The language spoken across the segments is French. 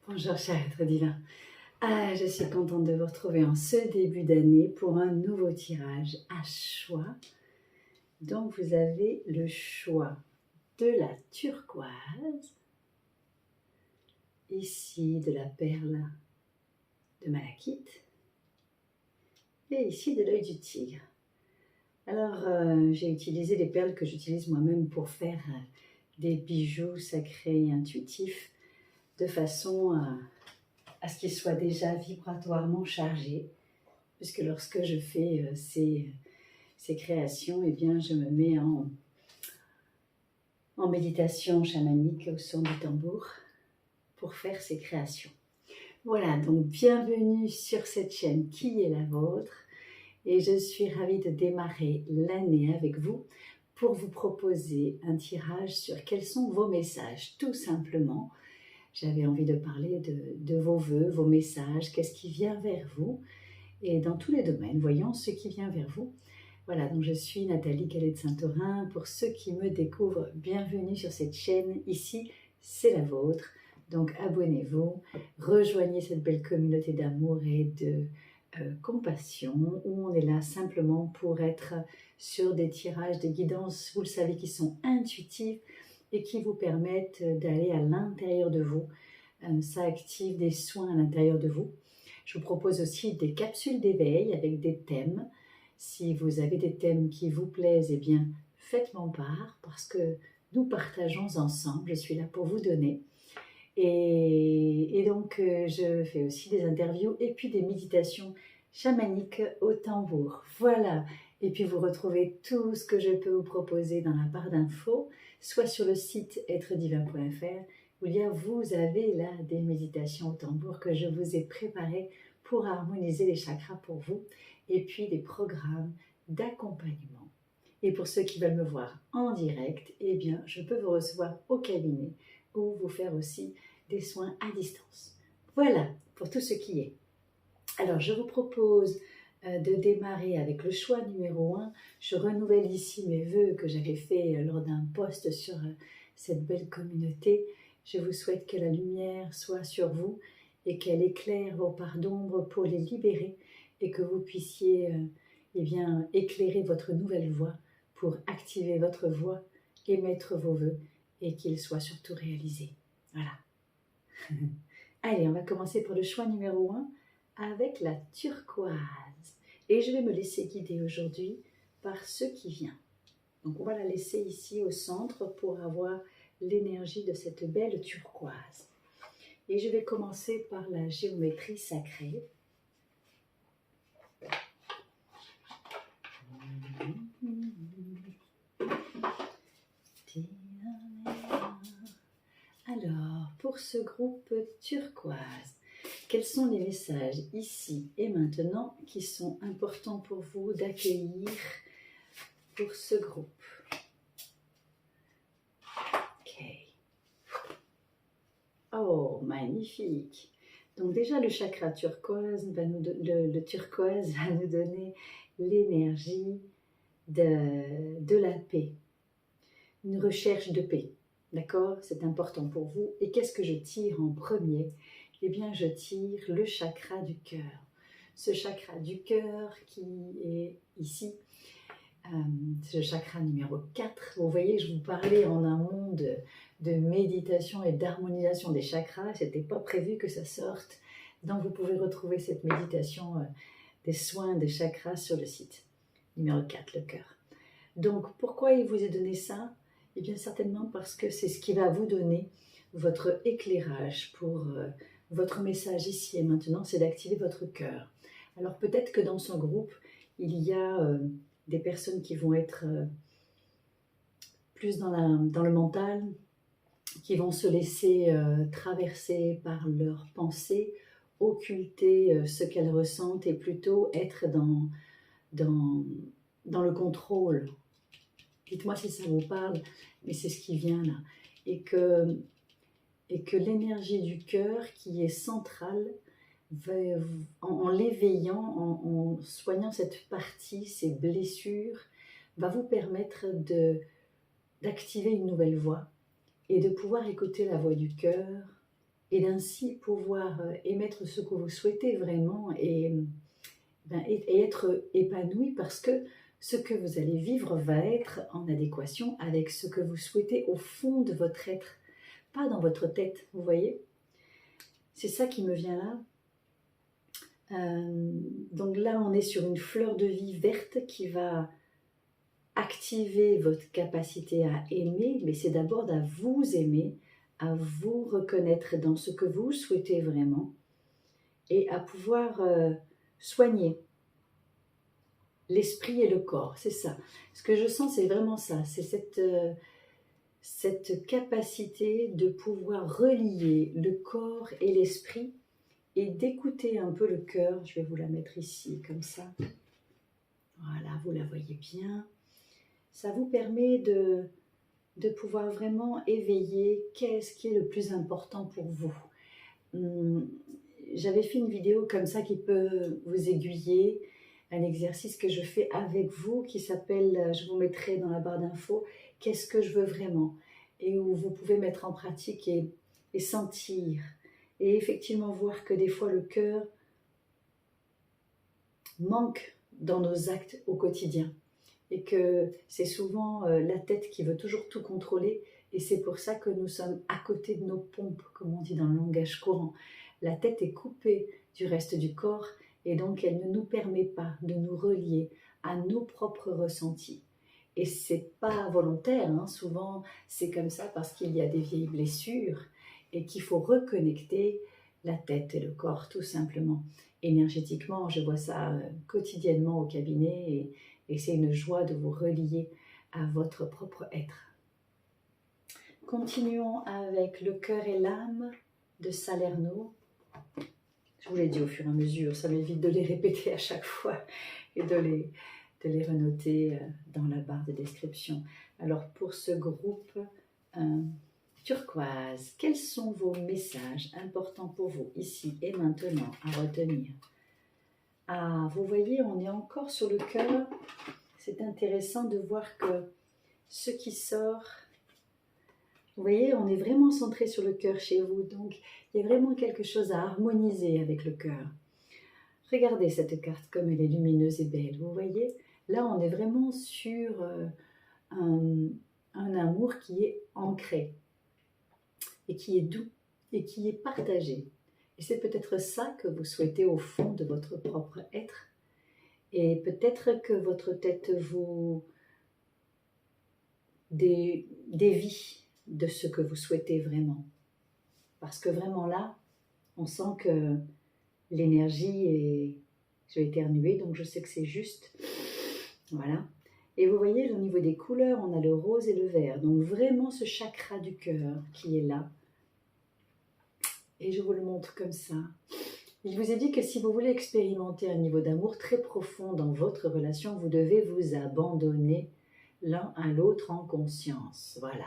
Bonjour cher être divin. Je suis contente de vous retrouver en ce début d'année pour un nouveau tirage à choix. Donc vous avez le choix de la turquoise, ici de la perle de malachite et ici de l'œil du tigre. Alors j'ai utilisé les perles que j'utilise moi-même pour faire des bijoux sacrés et intuitifs de façon à ce qu'ils soient déjà vibratoirement chargés, puisque lorsque je fais ces créations, eh bien, je me mets en méditation chamanique au son du tambour pour faire ces créations. Voilà, donc bienvenue sur cette chaîne qui est la vôtre, et je suis ravie de démarrer l'année avec vous pour vous proposer un tirage sur quels sont vos messages, tout simplement. J'avais envie de parler de vos vœux, vos messages, qu'est-ce qui vient vers vous, et dans tous les domaines, voyons ce qui vient vers vous. Voilà, donc je suis Nathalie Gallet de Saint-Aurin. Pour ceux qui me découvrent, bienvenue sur cette chaîne. Ici, c'est la vôtre. Donc abonnez-vous, rejoignez cette belle communauté d'amour et de compassion, où on est là simplement pour être sur des tirages, des guidances, vous le savez, qui sont intuitives et qui vous permettent d'aller à l'intérieur de vous. Ça active des soins à l'intérieur de vous. Je vous propose aussi des capsules d'éveil avec des thèmes. Si vous avez des thèmes qui vous plaisent, eh bien, faites-m'en part parce que nous partageons ensemble. Je suis là pour vous donner. Et donc, je fais aussi des interviews et puis des méditations chamaniques au tambour. Voilà. Et puis, vous retrouvez tout ce que je peux vous proposer dans la barre d'infos, soit sur le site êtredivin.fr, où vous avez là des méditations au tambour que je vous ai préparées pour harmoniser les chakras pour vous, et puis des programmes d'accompagnement. Et pour ceux qui veulent me voir en direct, eh bien, je peux vous recevoir au cabinet ou vous faire aussi des soins à distance. Voilà pour tout ce qui est. Alors, je vous propose de démarrer avec le choix numéro 1. Je renouvelle ici mes vœux que j'avais fait lors d'un post sur cette belle communauté. Je vous souhaite que la lumière soit sur vous et qu'elle éclaire vos parts d'ombre pour les libérer et que vous puissiez eh bien, éclairer votre nouvelle voie pour activer votre voix, émettre vos vœux et qu'ils soient surtout réalisés. Voilà. Allez, on va commencer pour le choix numéro 1 avec la turquoise. Et je vais me laisser guider aujourd'hui par ce qui vient. Donc on va la laisser ici au centre pour avoir l'énergie de cette belle turquoise. Et je vais commencer par la géométrie sacrée. Alors, pour ce groupe turquoise, quels sont les messages ici et maintenant qui sont importants pour vous d'accueillir pour ce groupe? Ok. Oh, magnifique! Donc déjà, le chakra turquoise le turquoise va nous donner l'énergie de la paix, une recherche de paix. D'accord? C'est important pour vous. Et qu'est-ce que je tire en premier? Eh bien, je tire le chakra du cœur. Ce chakra du cœur qui est ici, c'est le chakra numéro 4. Vous voyez, je vous parlais en amont de méditation et d'harmonisation des chakras. Ce n'était pas prévu que ça sorte. Donc, vous pouvez retrouver cette méditation des soins des chakras sur le site. Numéro 4, le cœur. Donc, pourquoi il vous est donné ça? Eh bien, certainement parce que c'est ce qui va vous donner votre éclairage pour votre message ici et maintenant, c'est d'activer votre cœur. Alors, peut-être que dans son groupe, il y a des personnes qui vont être plus dans le mental, qui vont se laisser traverser par leurs pensées, occulter ce qu'elles ressentent et plutôt être dans le contrôle. Dites-moi si ça vous parle, mais c'est ce qui vient là. Et que l'énergie du cœur qui est centrale, en l'éveillant, en soignant cette partie, ces blessures, va vous permettre d'activer une nouvelle voix et de pouvoir écouter la voix du cœur et d'ainsi pouvoir émettre ce que vous souhaitez vraiment et être épanoui parce que ce que vous allez vivre va être en adéquation avec ce que vous souhaitez au fond de votre être, pas dans votre tête, vous voyez? C'est ça qui me vient là. Donc là, on est sur une fleur de vie verte qui va activer votre capacité à aimer, mais c'est d'abord à vous aimer, à vous reconnaître dans ce que vous souhaitez vraiment et à pouvoir soigner l'esprit et le corps, c'est ça. Ce que je sens, c'est vraiment ça, c'est cette capacité de pouvoir relier le corps et l'esprit et d'écouter un peu le cœur. Je vais vous la mettre ici, comme ça. Voilà, vous la voyez bien. Ça vous permet de pouvoir vraiment éveiller qu'est-ce qui est le plus important pour vous. J'avais fait une vidéo comme ça qui peut vous aiguiller, un exercice que je fais avec vous qui s'appelle, je vous mettrai dans la barre d'infos, qu'est-ce que je veux vraiment, et où vous pouvez mettre en pratique et sentir, et effectivement voir que des fois le cœur manque dans nos actes au quotidien, et que c'est souvent la tête qui veut toujours tout contrôler, et c'est pour ça que nous sommes à côté de nos pompes, comme on dit dans le langage courant. La tête est coupée du reste du corps, et donc elle ne nous permet pas de nous relier à nos propres ressentis. Et c'est pas volontaire, hein. Souvent c'est comme ça parce qu'il y a des vieilles blessures et qu'il faut reconnecter la tête et le corps tout simplement. Énergétiquement, je vois ça quotidiennement au cabinet et c'est une joie de vous relier à votre propre être. Continuons avec le cœur et l'âme de Salerno. Je vous l'ai dit au fur et à mesure, ça m'évite de les répéter à chaque fois et de les renoter dans la barre de description. Alors pour ce groupe turquoise, quels sont vos messages importants pour vous ici et maintenant à retenir? Ah, vous voyez, on est encore sur le cœur. C'est intéressant de voir que ce qui sort, vous voyez, on est vraiment centré sur le cœur chez vous, donc il y a vraiment quelque chose à harmoniser avec le cœur. Regardez cette carte comme elle est lumineuse et belle, vous voyez? Là, on est vraiment sur un amour qui est ancré et qui est doux et qui est partagé. Et c'est peut-être ça que vous souhaitez au fond de votre propre être. Et peut-être que votre tête vous dévie de ce que vous souhaitez vraiment. Parce que vraiment là, on sent que l'énergie est... Je vais éternuer, donc je sais que c'est juste. Voilà. Et vous voyez, au niveau des couleurs, on a le rose et le vert. Donc vraiment ce chakra du cœur qui est là. Et je vous le montre comme ça. Il vous est dit que si vous voulez expérimenter un niveau d'amour très profond dans votre relation, vous devez vous abandonner l'un à l'autre en conscience. Voilà.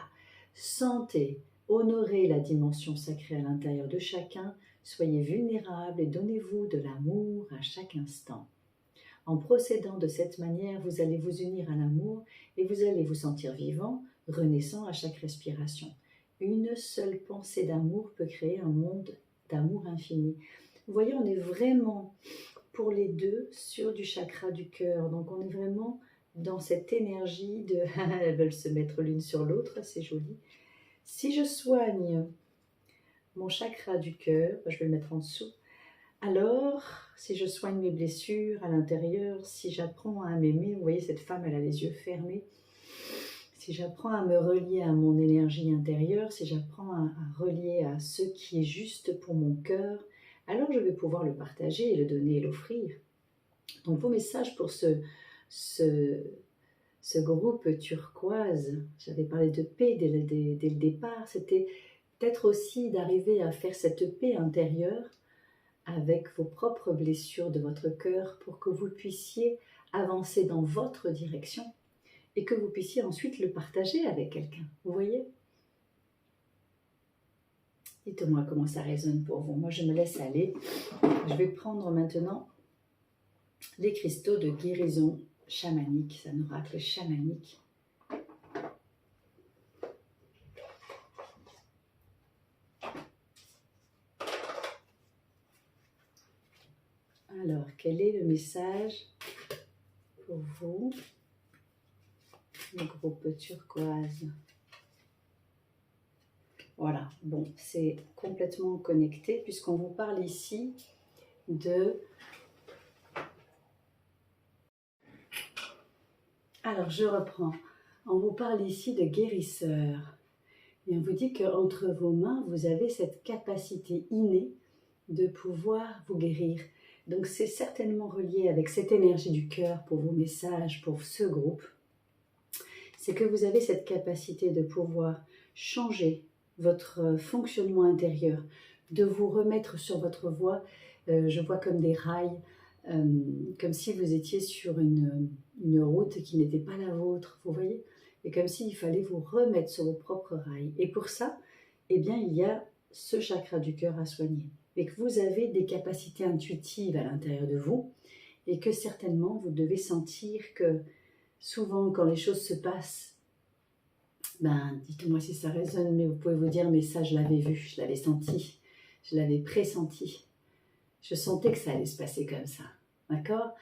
Sentez, honorez la dimension sacrée à l'intérieur de chacun, soyez vulnérables et donnez-vous de l'amour à chaque instant. En procédant de cette manière, vous allez vous unir à l'amour et vous allez vous sentir vivant, renaissant à chaque respiration. Une seule pensée d'amour peut créer un monde d'amour infini. Vous voyez, on est vraiment pour les deux sur du chakra du cœur. Donc on est vraiment dans cette énergie de... Elles veulent se mettre l'une sur l'autre, c'est joli. Si je soigne mon chakra du cœur, je vais le mettre en dessous. Alors, si je soigne mes blessures à l'intérieur, si j'apprends à m'aimer, vous voyez cette femme, elle a les yeux fermés. Si j'apprends à me relier à mon énergie intérieure, si j'apprends à relier à ce qui est juste pour mon cœur, alors je vais pouvoir le partager et le donner et l'offrir. Donc vos messages pour ce groupe turquoise, j'avais parlé de paix dès le départ, c'était peut-être aussi d'arriver à faire cette paix intérieure avec vos propres blessures de votre cœur pour que vous puissiez avancer dans votre direction et que vous puissiez ensuite le partager avec quelqu'un. Vous voyez? Dites-moi comment ça résonne pour vous. Moi, je me laisse aller. Je vais prendre maintenant les cristaux de guérison chamanique, c'est un oracle chamanique. quel est le message pour vous, le groupe turquoise? Voilà, bon, c'est complètement connecté puisqu'on vous parle ici de... Alors, je reprends. On vous parle ici de guérisseur. Et on vous dit qu'entre vos mains, vous avez cette capacité innée de pouvoir vous guérir. Donc, c'est certainement relié avec cette énergie du cœur pour vos messages, pour ce groupe. C'est que vous avez cette capacité de pouvoir changer votre fonctionnement intérieur, de vous remettre sur votre voie. Je vois comme des rails, comme si vous étiez sur une route qui n'était pas la vôtre, vous voyez? Et comme s'il fallait vous remettre sur vos propres rails. Et pour ça, eh bien, il y a ce chakra du cœur à soigner. Et que vous avez des capacités intuitives à l'intérieur de vous et que certainement vous devez sentir que souvent quand les choses se passent, ben, dites-moi si ça résonne, mais vous pouvez vous dire, mais ça je l'avais vu, je l'avais senti, je l'avais pressenti. Je sentais que ça allait se passer comme ça, d'accord?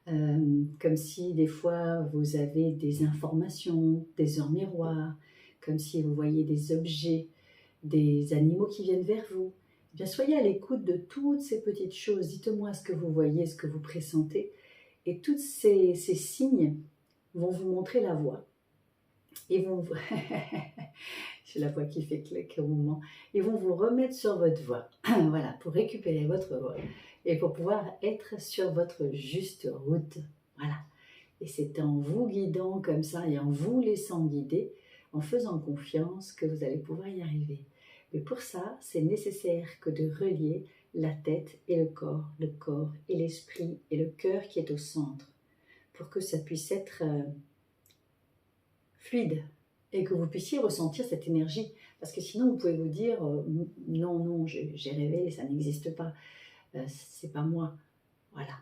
Comme si des fois vous avez des informations, des heures miroirs, comme si vous voyez des objets, des animaux qui viennent vers vous. Eh bien, soyez à l'écoute de toutes ces petites choses. Dites-moi ce que vous voyez, ce que vous pressentez. Et tous ces signes vont vous montrer la voie. Ils vont vous... J'ai la voix qui fait clic au moment. Ils vont vous remettre sur votre voie. Voilà, pour récupérer votre voie et pour pouvoir être sur votre juste route. Voilà. Et c'est en vous guidant comme ça et en vous laissant guider, en faisant confiance que vous allez pouvoir y arriver. Mais pour ça, c'est nécessaire que de relier la tête et le corps et l'esprit et le cœur qui est au centre, pour que ça puisse être fluide et que vous puissiez ressentir cette énergie. Parce que sinon, vous pouvez vous dire non, non, j'ai rêvé, ça n'existe pas, c'est pas moi, voilà,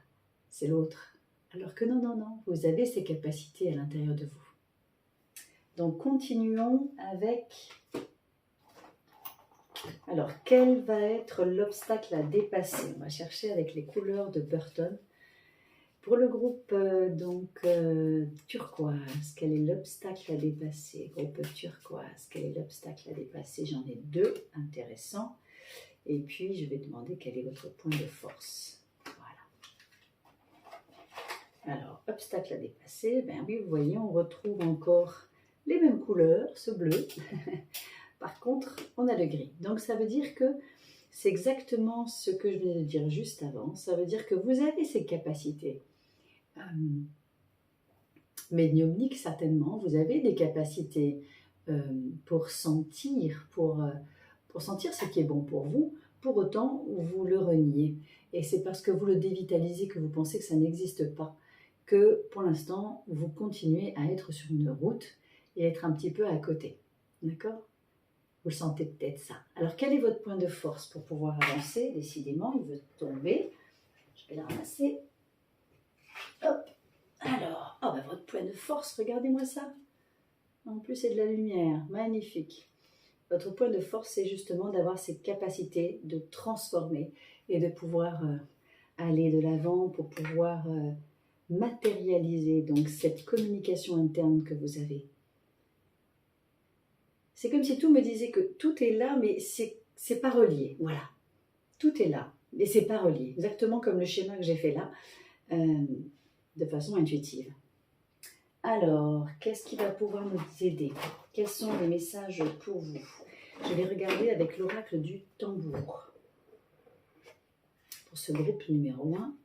c'est l'autre. Alors que non, non, non, vous avez ces capacités à l'intérieur de vous. Donc, continuons avec... Alors, quel va être l'obstacle à dépasser? On va chercher avec les couleurs de Burton. Pour le groupe turquoise, quel est l'obstacle à dépasser? Groupe turquoise, quel est l'obstacle à dépasser? J'en ai deux intéressants. Et puis, je vais demander quel est votre point de force. Voilà. Alors, obstacle à dépasser, ben oui, vous voyez, on retrouve encore les mêmes couleurs, ce bleu. Par contre, on a le gris. Donc, ça veut dire que c'est exactement ce que je venais de dire juste avant. Ça veut dire que vous avez ces capacités médiumniques, certainement. Vous avez des capacités pour sentir, pour sentir ce qui est bon pour vous. Pour autant, vous le reniez. Et c'est parce que vous le dévitalisez, que vous pensez que ça n'existe pas, que pour l'instant, vous continuez à être sur une route et être un petit peu à côté. D'accord? Vous le sentez peut-être ça. Alors, quel est votre point de force pour pouvoir avancer? Décidément, il veut tomber. Je vais le ramasser. Hop. Alors, oh ben votre point de force, regardez-moi ça. En plus, c'est de la lumière. Magnifique. Votre point de force, c'est justement d'avoir cette capacité de transformer et de pouvoir aller de l'avant pour pouvoir matérialiser donc cette communication interne que vous avez. C'est comme si tout me disait que tout est là, mais c'est pas relié. Voilà. Tout est là, mais c'est pas relié. Exactement comme le schéma que j'ai fait là, de façon intuitive. Alors, qu'est-ce qui va pouvoir nous aider? Quels sont les messages pour vous? Je vais regarder avec l'oracle du tambour. Pour ce groupe numéro 1,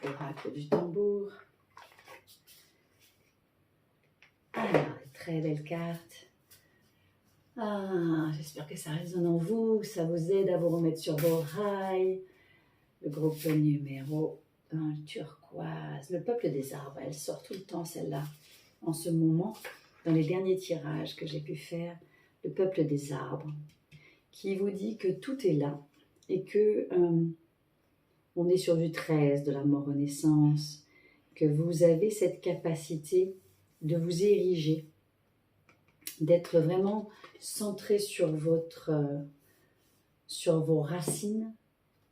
l'oracle du tambour. Alors, très belle carte. Ah, j'espère que ça résonne en vous, que ça vous aide à vous remettre sur vos rails. Le groupe numéro 1, turquoise. Le peuple des arbres, elle sort tout le temps celle-là. En ce moment, dans les derniers tirages que j'ai pu faire, le peuple des arbres, qui vous dit que tout est là et que on est sur du 13 de la mort-renaissance, que vous avez cette capacité de vous ériger, d'être vraiment centré sur vos racines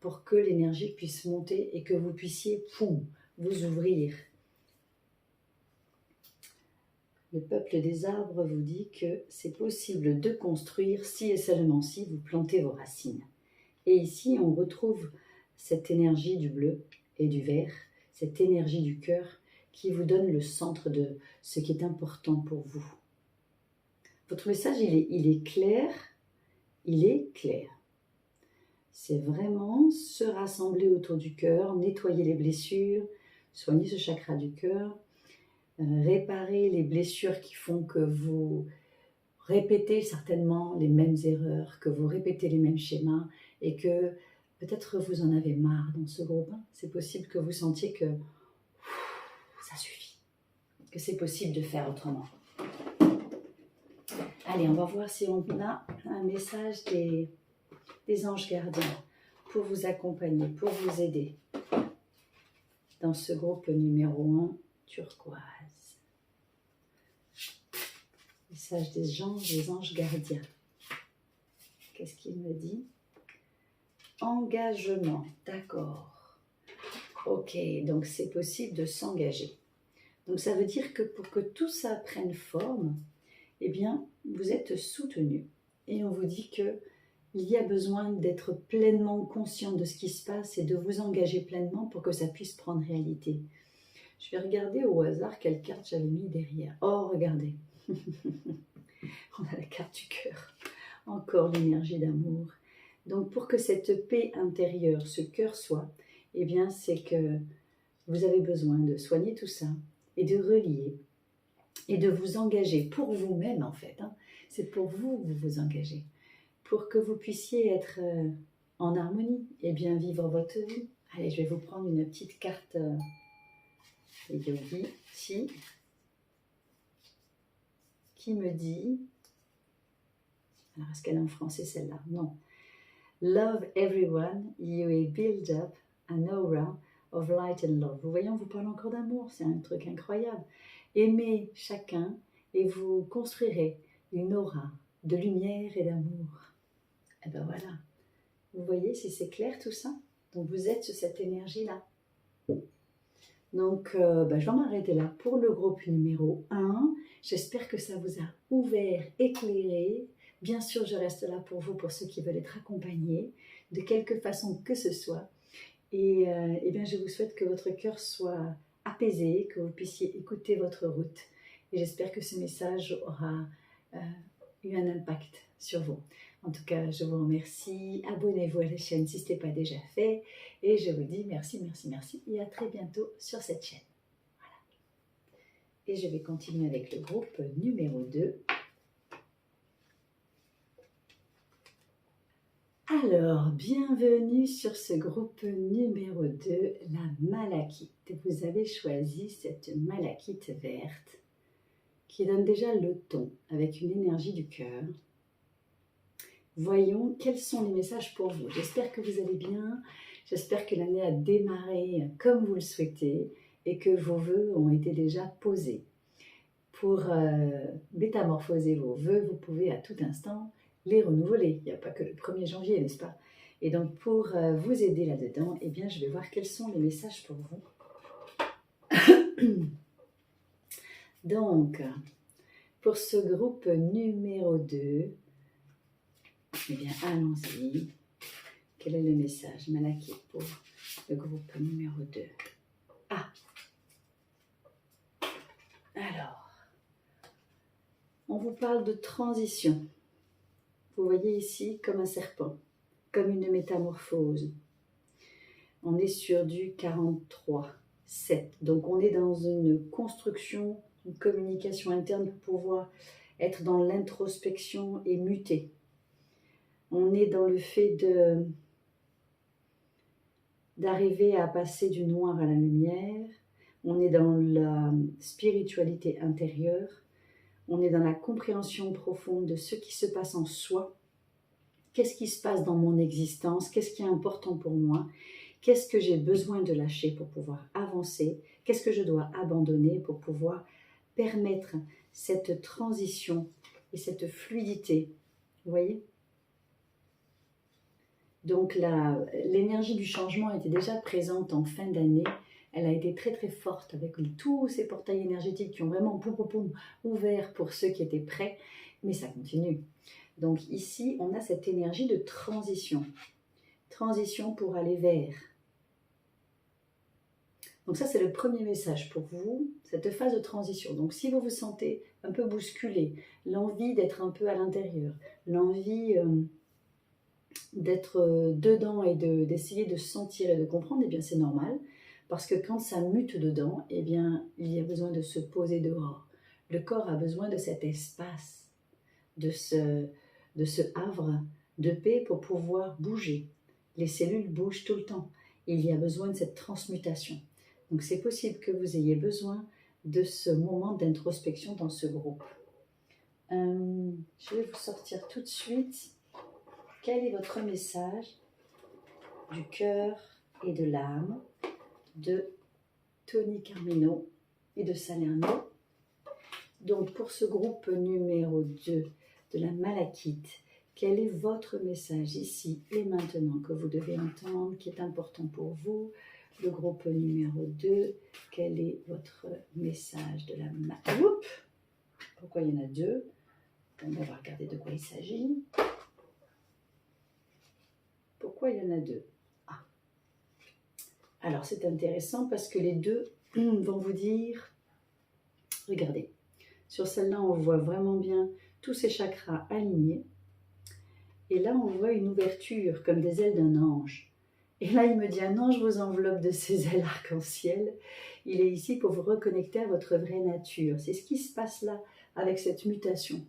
pour que l'énergie puisse monter et que vous puissiez, poum, vous ouvrir. Le peuple des arbres vous dit que c'est possible de construire si et seulement si vous plantez vos racines. Et ici, on retrouve cette énergie du bleu et du vert, cette énergie du cœur qui vous donne le centre de ce qui est important pour vous. Votre message, il est clair, il est clair. C'est vraiment se rassembler autour du cœur, nettoyer les blessures, soigner ce chakra du cœur, réparer les blessures qui font que vous répétez certainement les mêmes erreurs, que vous répétez les mêmes schémas et que peut-être vous en avez marre dans ce groupe. C'est possible que vous sentiez que ça suffit, que c'est possible de faire autrement. Allez, on va voir si on a un message des anges gardiens pour vous accompagner, pour vous aider dans ce groupe numéro 1, turquoise. Message des anges gardiens. Qu'est-ce qu'il me dit? Engagement, d'accord. Ok, donc c'est possible de s'engager. Donc ça veut dire que pour que tout ça prenne forme, eh bien, vous êtes soutenu. Et on vous dit qu'il y a besoin d'être pleinement conscient de ce qui se passe et de vous engager pleinement pour que ça puisse prendre réalité. Je vais regarder au hasard quelle carte j'avais mis derrière. Oh, regardez. On a la carte du cœur. Encore l'énergie d'amour. Donc, pour que cette paix intérieure, ce cœur soit, eh bien, c'est que vous avez besoin de soigner tout ça et de relier et de vous engager pour vous-même, en fait. C'est pour vous que vous vous engagez. Pour que vous puissiez être en harmonie et bien vivre votre vie. Allez, je vais vous prendre une petite carte yogi ici qui me dit, alors est-ce qu'elle est en français celle-là? Non. Love everyone, you will build up an aura of light and love. Vous voyez, on vous parle encore d'amour, c'est un truc incroyable. Aimez chacun et vous construirez une aura de lumière et d'amour. Et ben voilà. Vous voyez si c'est clair tout ça? Donc vous êtes sur cette énergie-là. Donc je vais m'arrêter là pour le groupe numéro 1. J'espère que ça vous a ouvert, éclairé. Bien sûr, je reste là pour vous, pour ceux qui veulent être accompagnés, de quelque façon que ce soit. Et bien, je vous souhaite que votre cœur soit apaisé, que vous puissiez écouter votre route. Et j'espère que ce message aura eu un impact sur vous. En tout cas, je vous remercie. Abonnez-vous à la chaîne si ce n'est pas déjà fait. Et je vous dis merci, merci, merci. Et à très bientôt sur cette chaîne. Voilà. Et je vais continuer avec le groupe numéro 2. Alors, bienvenue sur ce groupe numéro 2, la malachite. Vous avez choisi cette malachite verte qui donne déjà le ton avec une énergie du cœur. Voyons quels sont les messages pour vous. J'espère que vous allez bien, j'espère que l'année a démarré comme vous le souhaitez et que vos vœux ont été déjà posés. Pour métamorphoser vos vœux, vous pouvez à tout instant les renouveler. Il n'y a pas que le 1er janvier, n'est-ce pas? Et donc, pour vous aider là-dedans, eh bien, je vais voir quels sont les messages pour vous. Donc, pour ce groupe numéro 2, eh bien, allons-y. Quel est le message Malachite pour le groupe numéro 2? Ah! Alors, on vous parle de transition. Vous voyez ici comme un serpent, comme une métamorphose. On est sur du 43-7. Donc on est dans une construction, une communication interne pour pouvoir être dans l'introspection et muter. On est dans le fait d'arriver à passer du noir à la lumière. On est dans la spiritualité intérieure. On est dans la compréhension profonde de ce qui se passe en soi. Qu'est-ce qui se passe dans mon existence? Qu'est-ce qui est important pour moi? Qu'est-ce que j'ai besoin de lâcher pour pouvoir avancer? Qu'est-ce que je dois abandonner pour pouvoir permettre cette transition et cette fluidité? Vous voyez? Donc l'énergie du changement était déjà présente en fin d'année. Elle a été très très forte avec tous ces portails énergétiques qui ont vraiment ouvert pour ceux qui étaient prêts, mais ça continue. Donc ici, on a cette énergie de transition. Transition pour aller vers. Donc ça, c'est le premier message pour vous, cette phase de transition. Donc si vous vous sentez un peu bousculé, l'envie d'être un peu à l'intérieur, l'envie d'être dedans et d'essayer de sentir et de comprendre, eh bien c'est normal. Parce que quand ça mute dedans, eh bien il y a besoin de se poser dehors. Le corps a besoin de cet espace, de ce havre de paix pour pouvoir bouger. Les cellules bougent tout le temps. Il y a besoin de cette transmutation. Donc c'est possible que vous ayez besoin de ce moment d'introspection dans ce groupe. Je vais vous sortir tout de suite. Quel est votre message du cœur et de l'âme de Tony Carmino et de Salerno? Donc pour ce groupe numéro 2 de la Malachite, quel est votre message ici et maintenant que vous devez entendre, qui est important pour vous? Le groupe numéro 2, quel est votre message de la Malachite? Pourquoi il y en a deux? On va regarder de quoi il s'agit. Pourquoi il y en a deux? Alors c'est intéressant parce que les deux vont vous dire, regardez, sur celle-là on voit vraiment bien tous ces chakras alignés. Et là on voit une ouverture comme des ailes d'un ange. Et là il me dit, un ange vous enveloppe de ses ailes arc-en-ciel. Il est ici pour vous reconnecter à votre vraie nature. C'est ce qui se passe là avec cette mutation.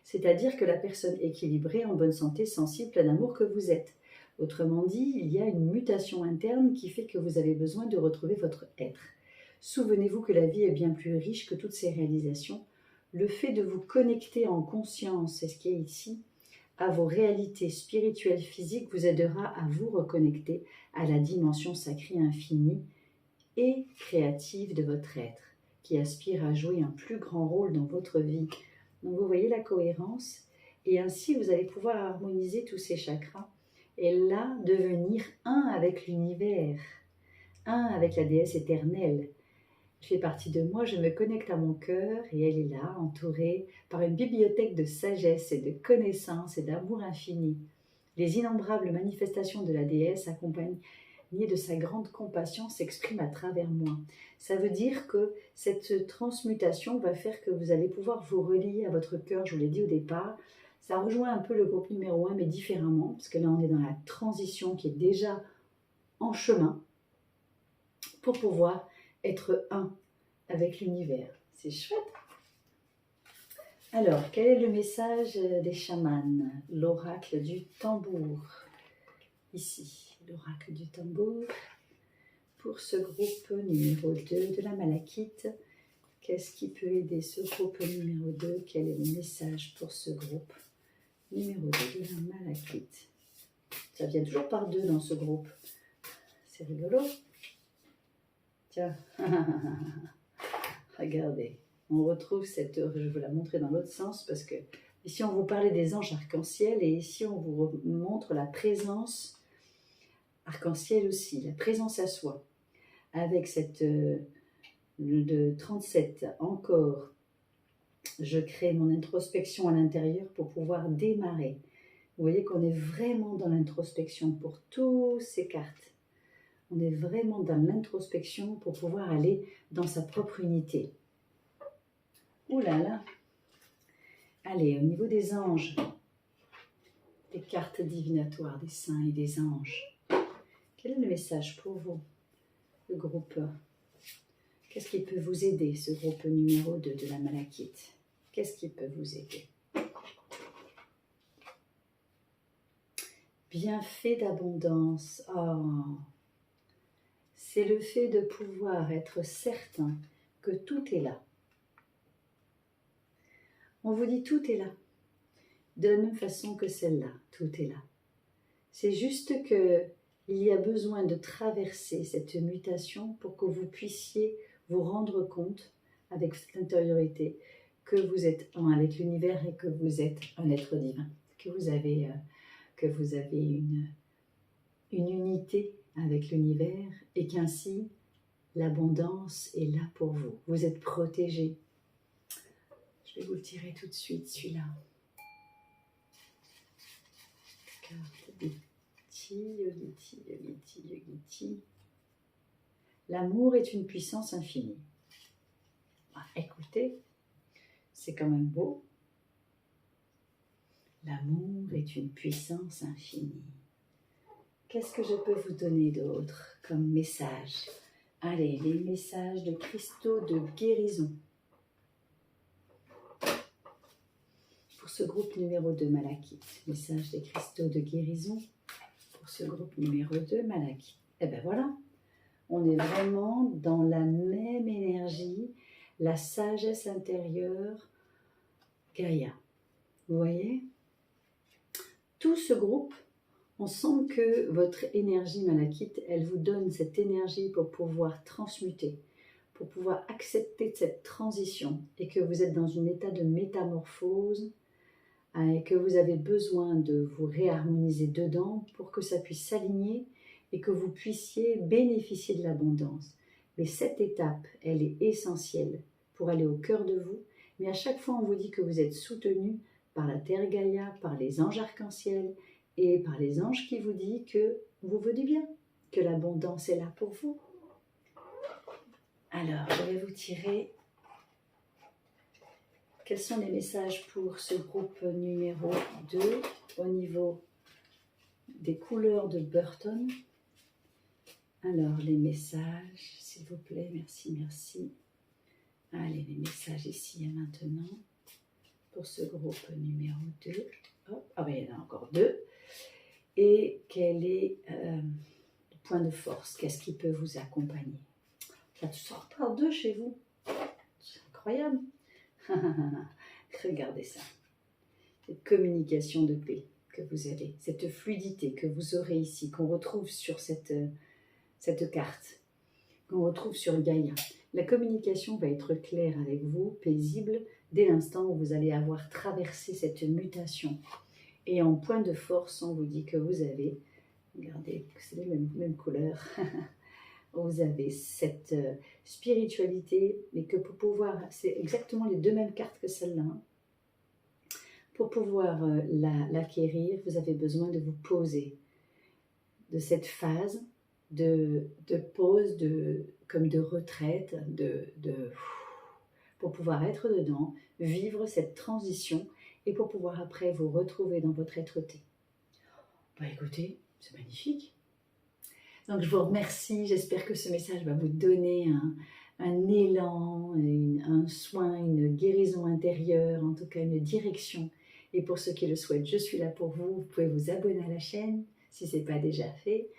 C'est-à-dire que la personne équilibrée, en bonne santé, sensible, pleine d'amour que vous êtes. Autrement dit, il y a une mutation interne qui fait que vous avez besoin de retrouver votre être. Souvenez-vous que la vie est bien plus riche que toutes ces réalisations. Le fait de vous connecter en conscience, c'est ce qui est ici, à vos réalités spirituelles physiques vous aidera à vous reconnecter à la dimension sacrée infinie et créative de votre être, qui aspire à jouer un plus grand rôle dans votre vie. Donc vous voyez la cohérence, et ainsi vous allez pouvoir harmoniser tous ces chakras, et là devenir un avec l'univers, un avec la déesse éternelle. Je fais partie de moi, je me connecte à mon cœur, et elle est là, entourée par une bibliothèque de sagesse et de connaissances et d'amour infini. Les innombrables manifestations de la déesse accompagnées de sa grande compassion s'expriment à travers moi. Ça veut dire que cette transmutation va faire que vous allez pouvoir vous relier à votre cœur, je vous l'ai dit au départ. Ça rejoint un peu le groupe numéro 1, mais différemment, parce que là on est dans la transition qui est déjà en chemin pour pouvoir être un avec l'univers. C'est chouette. Alors, quel est le message des chamans? L'oracle du tambour. Ici, l'oracle du tambour. Pour ce groupe numéro 2 de la Malachite, qu'est-ce qui peut aider ce groupe numéro 2? Quel est le message pour ce groupe numéro 2 de la Malachite? Ça vient toujours par deux dans ce groupe. C'est rigolo. Tiens, regardez, on retrouve cette... Je vais vous la montrer dans l'autre sens parce que ici on vous parlait des anges arc-en-ciel et ici on vous montre la présence arc-en-ciel aussi, la présence à soi. Avec cette de 37 encore, je crée mon introspection à l'intérieur pour pouvoir démarrer. Vous voyez qu'on est vraiment dans l'introspection pour toutes ces cartes. On est vraiment dans l'introspection pour pouvoir aller dans sa propre unité. Ouh là là. Allez, au niveau des anges, des cartes divinatoires, des saints et des anges. Quel est le message pour vous, le groupe? Qu'est-ce qui peut vous aider, ce groupe numéro 2 de la Malachite? Qu'est-ce qui peut vous aider? Bienfait d'abondance. Oh. C'est le fait de pouvoir être certain que tout est là. On vous dit tout est là. De la même façon que celle-là, tout est là. C'est juste que il y a besoin de traverser cette mutation pour que vous puissiez vous rendre compte avec cette intériorité que vous êtes un avec l'univers et que vous êtes un être divin, que vous avez une unité avec l'univers et qu'ainsi l'abondance est là pour vous. Vous êtes protégé. Je vais vous le tirer tout de suite, celui-là. Carte Yogiti, Yogiti, Yogiti, Yogiti. L'amour est une puissance infinie. Ah, écoutez, c'est quand même beau. L'amour est une puissance infinie. Qu'est-ce que je peux vous donner d'autre comme message? Allez, les messages de cristaux de guérison. Pour ce groupe numéro 2, Malachite. Message des cristaux de guérison. Pour ce groupe numéro 2, Malachite. Et bien voilà, on est vraiment dans la même énergie, la sagesse intérieure, Gaïa. Vous voyez? Tout ce groupe, on sent que votre énergie Malachite, elle vous donne cette énergie pour pouvoir transmuter, pour pouvoir accepter cette transition et que vous êtes dans un état de métamorphose et que vous avez besoin de vous réharmoniser dedans pour que ça puisse s'aligner et que vous puissiez bénéficier de l'abondance. Mais cette étape, elle est essentielle pour aller au cœur de vous. Mais à chaque fois, on vous dit que vous êtes soutenu par la Terre Gaïa, par les anges arc-en-ciel et par les anges qui vous disent que vous venez bien, que l'abondance est là pour vous. Alors, je vais vous tirer. Quels sont les messages pour ce groupe numéro 2 au niveau des couleurs de Burton? Alors, les messages, s'il vous plaît, merci, merci. Allez, les messages ici et maintenant pour ce groupe numéro 2. Hop, ah ben, il y en a encore 2. Et quel est le point de force? Qu'est-ce qui peut vous accompagner? Ça sort par 2 chez vous. C'est incroyable. Regardez ça. Cette communication de paix que vous avez, cette fluidité que vous aurez ici, qu'on retrouve sur cette carte, qu'on retrouve sur Gaïa. La communication va être claire avec vous, paisible, dès l'instant où vous allez avoir traversé cette mutation. Et en point de force, on vous dit que vous avez, regardez, c'est les mêmes couleurs, vous avez cette spiritualité, mais que pour pouvoir, c'est exactement les 2 mêmes cartes que celle-là, hein. Pour pouvoir l'acquérir, vous avez besoin de vous poser, de cette phase de pause, comme de retraite, pour pouvoir être dedans, vivre cette transition et pour pouvoir après vous retrouver dans votre être-té. Bah écoutez, c'est magnifique. Donc je vous remercie, j'espère que ce message va vous donner un élan, un soin, une guérison intérieure, en tout cas une direction. Et pour ceux qui le souhaitent, je suis là pour vous. Vous pouvez vous abonner à la chaîne si ce n'est pas déjà fait.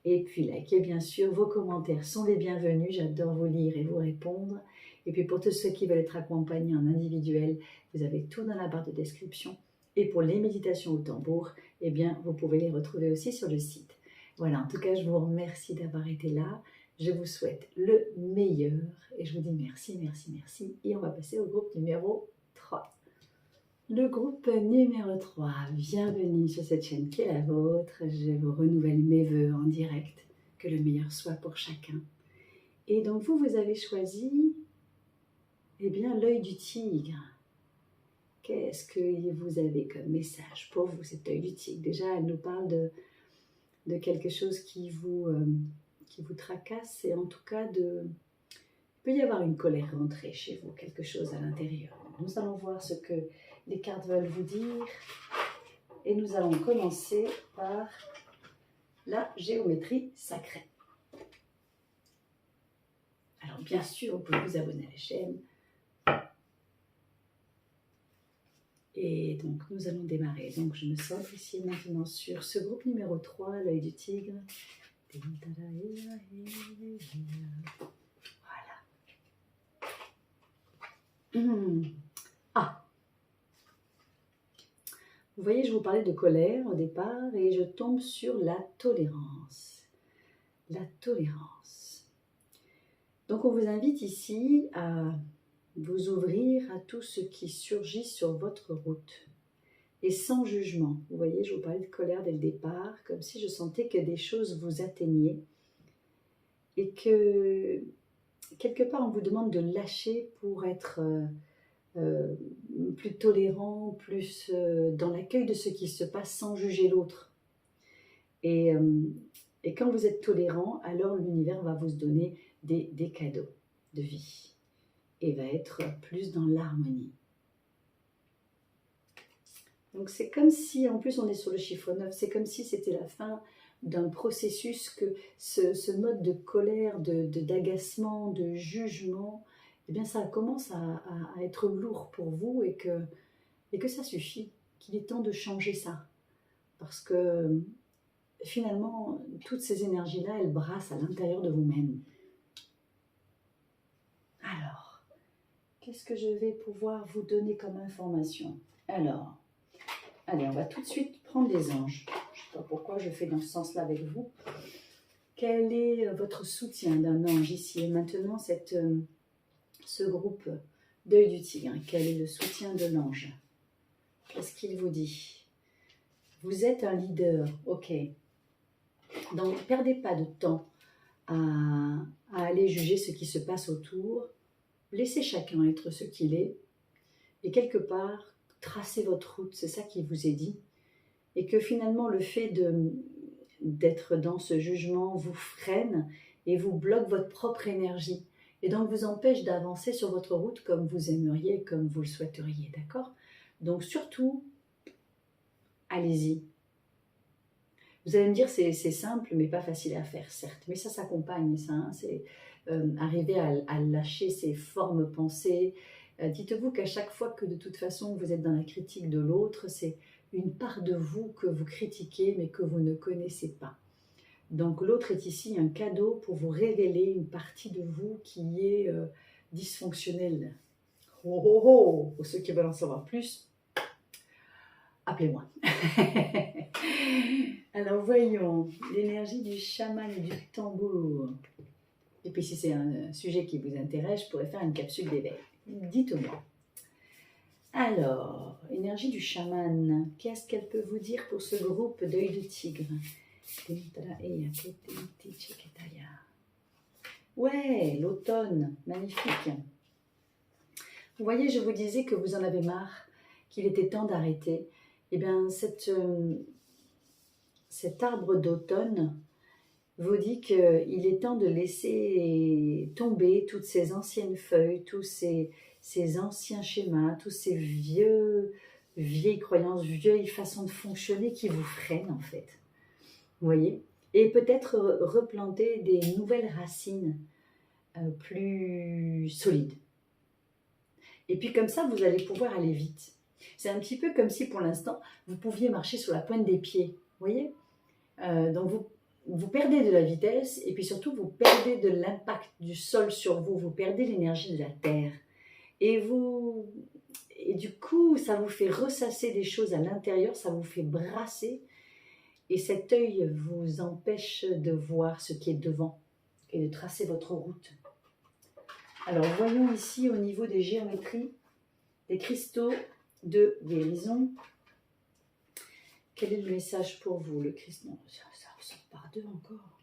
Et puis likez bien sûr, vos commentaires sont les bienvenus, j'adore vous lire et vous répondre. Et puis pour tous ceux qui veulent être accompagnés en individuel, vous avez tout dans la barre de description. Et pour les méditations au tambour, eh bien vous pouvez les retrouver aussi sur le site. Voilà, en tout cas, je vous remercie d'avoir été là. Je vous souhaite le meilleur et je vous dis merci, merci, merci. Et on va passer au groupe numéro 3. Le groupe numéro 3, bienvenue sur cette chaîne qui est la vôtre. Je vous renouvelle mes vœux en direct, que le meilleur soit pour chacun. Et donc vous avez choisi, eh bien, l'œil du tigre. Qu'est-ce que vous avez comme message pour vous, cet œil du tigre? Déjà, elle nous parle de quelque chose qui vous tracasse et en tout cas il peut y avoir une colère rentrée chez vous, quelque chose à l'intérieur. Nous allons voir ce que les cartes veulent vous dire et nous allons commencer par la géométrie sacrée. Alors bien sûr, vous pouvez vous abonner à la chaîne. Et donc nous allons démarrer. Donc je me centre ici maintenant sur ce groupe numéro 3, l'œil du tigre. Voilà. Ah, vous voyez, je vous parlais de colère au départ et je tombe sur la tolérance. La tolérance. Donc on vous invite ici à vous ouvrir à tout ce qui surgit sur votre route et sans jugement. Vous voyez, je vous parlais de colère dès le départ, comme si je sentais que des choses vous atteignaient et que quelque part on vous demande de lâcher pour être plus tolérant, plus dans l'accueil de ce qui se passe sans juger l'autre. Et quand vous êtes tolérant, alors l'univers va vous donner des cadeaux de vie et va être plus dans l'harmonie. Donc c'est comme si, en plus on est sur le chiffre 9, c'est comme si c'était la fin d'un processus, que ce mode de colère, d'agacement, de jugement, eh bien ça commence à être lourd pour vous et que ça suffit, qu'il est temps de changer ça. Parce que finalement, toutes ces énergies-là, elles brassent à l'intérieur de vous-même. Alors, qu'est-ce que je vais pouvoir vous donner comme information? Alors, allez, on va tout de suite prendre des anges. Je ne sais pas pourquoi je fais dans ce sens-là avec vous. Quel est votre soutien d'un ange ici et maintenant, ce groupe d'œil du tigre? Quel est le soutien de l'ange? Qu'est-ce qu'il vous dit? Vous êtes un leader, ok. Donc, ne perdez pas de temps à aller juger ce qui se passe autour. Laissez chacun être ce qu'il est. Et quelque part, tracez votre route, c'est ça qui vous est dit. Et que finalement, le fait d'être dans ce jugement vous freine et vous bloque votre propre énergie. Et donc, vous empêche d'avancer sur votre route comme vous aimeriez, comme vous le souhaiteriez, d'accord? Donc, surtout, allez-y. Vous allez me dire, c'est simple, mais pas facile à faire, certes. Mais ça s'accompagne, ça. Hein, c'est arriver à lâcher ces formes pensées. Dites-vous qu'à chaque fois que de toute façon, vous êtes dans la critique de l'autre, c'est une part de vous que vous critiquez, mais que vous ne connaissez pas. Donc l'autre est ici un cadeau pour vous révéler une partie de vous qui est dysfonctionnelle. Oh oh oh! Pour ceux qui veulent en savoir plus, appelez-moi. Alors voyons, l'énergie du chaman et du tambour. Et puis si c'est un sujet qui vous intéresse, je pourrais faire une capsule d'éveil. Dites-moi. Alors, énergie du chaman, qu'est-ce qu'elle peut vous dire pour ce groupe d'œil de tigre? Ouais, l'automne, magnifique. Vous voyez, je vous disais que vous en avez marre, qu'il était temps d'arrêter. Eh bien, cet arbre d'automne vous dit qu'il est temps de laisser tomber toutes ces anciennes feuilles, tous ces anciens schémas, tous ces vieilles croyances, vieilles façons de fonctionner qui vous freinent en fait. Vous voyez? Et peut-être replanter des nouvelles racines plus solides. Et puis comme ça, vous allez pouvoir aller vite. C'est un petit peu comme si pour l'instant, vous pouviez marcher sur la pointe des pieds. Vous voyez? Donc vous perdez de la vitesse et puis surtout vous perdez de l'impact du sol sur vous, vous perdez l'énergie de la terre. Et du coup, ça vous fait ressasser des choses à l'intérieur, ça vous fait brasser. Et cet œil vous empêche de voir ce qui est devant et de tracer votre route. Alors voyons ici au niveau des géométries, des cristaux de guérison. Quel est le message pour vous, le Christ? Non, ça ressort par deux encore.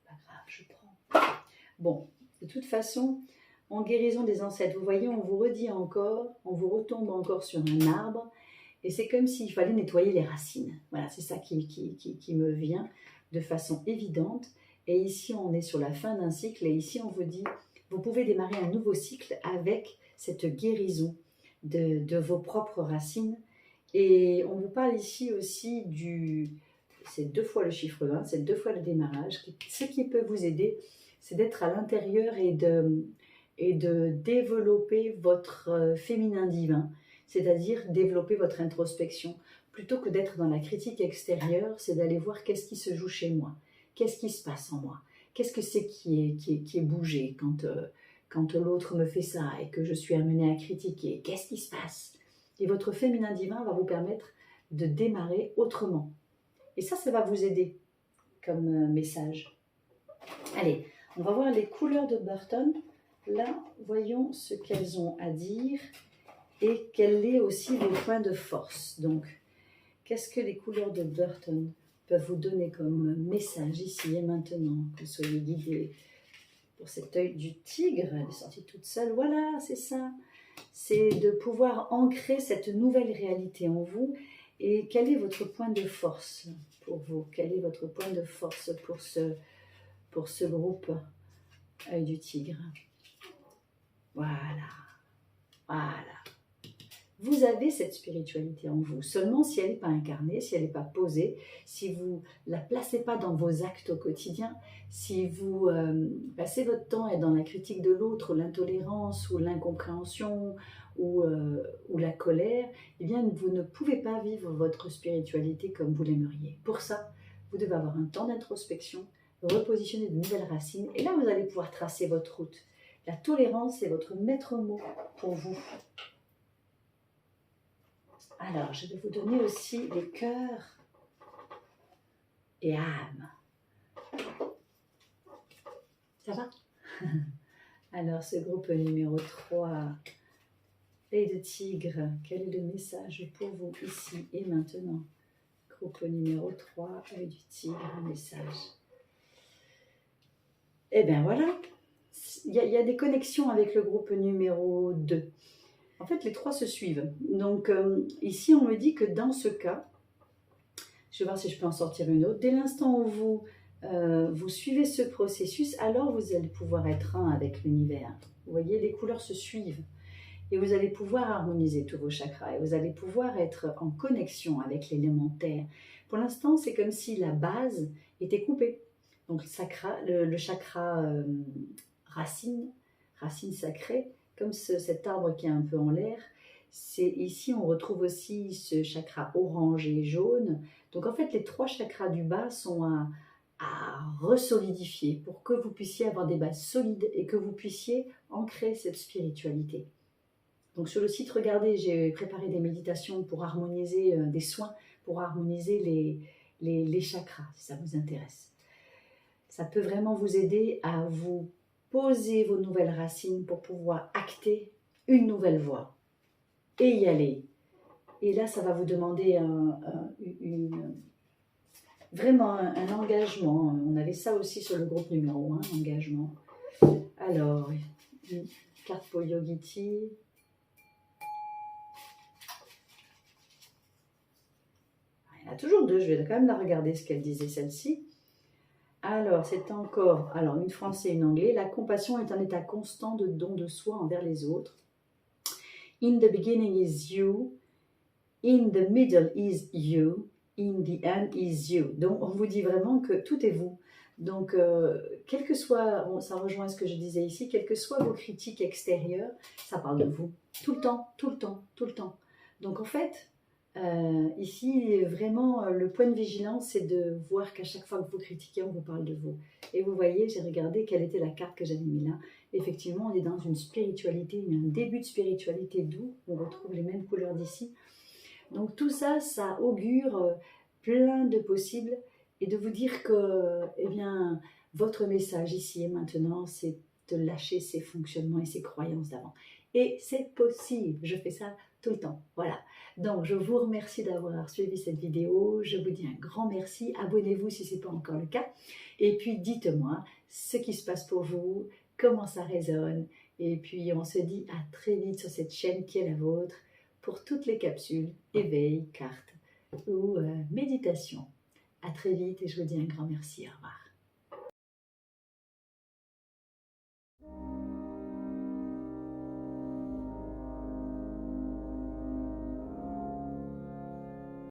Pas grave, je prends. Bon, de toute façon, en guérison des ancêtres, vous voyez, on vous redit encore, on vous retombe encore sur un arbre, et c'est comme s'il fallait nettoyer les racines. Voilà, c'est ça qui me vient de façon évidente. Et ici, on est sur la fin d'un cycle, et ici, on vous dit, vous pouvez démarrer un nouveau cycle avec cette guérison de vos propres racines. Et on vous parle ici aussi c'est 2 fois le chiffre 20, c'est 2 fois le démarrage. Ce qui peut vous aider, c'est d'être à l'intérieur et de développer votre féminin divin, c'est-à-dire développer votre introspection. Plutôt que d'être dans la critique extérieure, c'est d'aller voir qu'est-ce qui se joue chez moi, qu'est-ce qui se passe en moi, qu'est-ce que c'est qui est bougé quand l'autre me fait ça et que je suis amenée à critiquer, qu'est-ce qui se passe? Et votre féminin divin va vous permettre de démarrer autrement. Et ça va vous aider comme message. Allez, on va voir les couleurs de Burton. Là, voyons ce qu'elles ont à dire. et quels sont aussi vos points de force. Donc, qu'est-ce que les couleurs de Burton peuvent vous donner comme message ici et maintenant, que vous soyez guidés pour cet œil du tigre? Elle est sortie toute seule, voilà, c'est ça. C'est de pouvoir ancrer cette nouvelle réalité en vous. Et quel est votre point de force pour vous? Quel est votre point de force pour ce groupe œil du tigre? Voilà, voilà. Vous avez cette spiritualité en vous, seulement si elle n'est pas incarnée, si elle n'est pas posée, si vous ne la placez pas dans vos actes au quotidien, si vous passez votre temps à être dans la critique de l'autre, l'intolérance ou l'incompréhension ou la colère, eh bien vous ne pouvez pas vivre votre spiritualité comme vous l'aimeriez. Pour ça, vous devez avoir un temps d'introspection, repositionner de nouvelles racines, et là vous allez pouvoir tracer votre route. La tolérance est votre maître mot pour vous. Alors, je vais vous donner aussi les cœurs et âmes. Ça va? Alors, ce groupe numéro 3, œil de tigre, quel est le message pour vous ici et maintenant? Groupe numéro 3, œil du tigre, un message. Eh bien voilà, il y a des connexions avec le groupe numéro 2. En fait, les trois se suivent. Donc, ici, on me dit que dans ce cas, je vais voir si je peux en sortir une autre. Dès l'instant où vous suivez ce processus, alors vous allez pouvoir être un avec l'univers. Vous voyez, les couleurs se suivent. Et vous allez pouvoir harmoniser tous vos chakras. Et vous allez pouvoir être en connexion avec l'élémentaire. Pour l'instant, c'est comme si la base était coupée. Donc, le chakra racine sacrée, comme cet arbre qui est un peu en l'air, ici on retrouve aussi ce chakra orange et jaune. Donc en fait les trois chakras du bas sont à resolidifier pour que vous puissiez avoir des bases solides et que vous puissiez ancrer cette spiritualité. Donc sur le site, regardez, j'ai préparé des méditations pour harmoniser, des soins pour harmoniser les chakras, si ça vous intéresse. Ça peut vraiment vous aider à vous poser vos nouvelles racines pour pouvoir acter une nouvelle voie et y aller. Et là, ça va vous demander vraiment un engagement. On avait ça aussi sur le groupe numéro 1, engagement. Alors, une carte pour Yogiti. Il y en a toujours deux, je vais quand même la regarder ce qu'elle disait celle-ci. Alors, c'est encore, une français et une anglais. La compassion est un état constant de don de soi envers les autres. In the beginning is you, in the middle is you, in the end is you. Donc, on vous dit vraiment que tout est vous. Donc, quel que soit, ça rejoint ce que je disais ici, quelles que soient vos critiques extérieures, ça parle de vous. Tout le temps, tout le temps, tout le temps. Donc, en fait, ici, vraiment, le point de vigilance, c'est de voir qu'à chaque fois que vous critiquez, on vous parle de vous. Et vous voyez, j'ai regardé quelle était la carte que j'avais mis là. Effectivement, on est dans une spiritualité, un début de spiritualité doux. On retrouve les mêmes couleurs d'ici. Donc tout ça, ça augure plein de possibles. Et de vous dire que, eh bien, votre message ici et maintenant, c'est de lâcher ses fonctionnements et ses croyances d'avant. Et c'est possible, je fais ça tout le temps. Voilà. Donc, je vous remercie d'avoir suivi cette vidéo. Je vous dis un grand merci. Abonnez-vous si ce n'est pas encore le cas. Et puis, dites-moi ce qui se passe pour vous, comment ça résonne. Et puis, on se dit à très vite sur cette chaîne qui est la vôtre pour toutes les capsules, éveil, cartes ou méditation. À très vite et je vous dis un grand merci. Au revoir.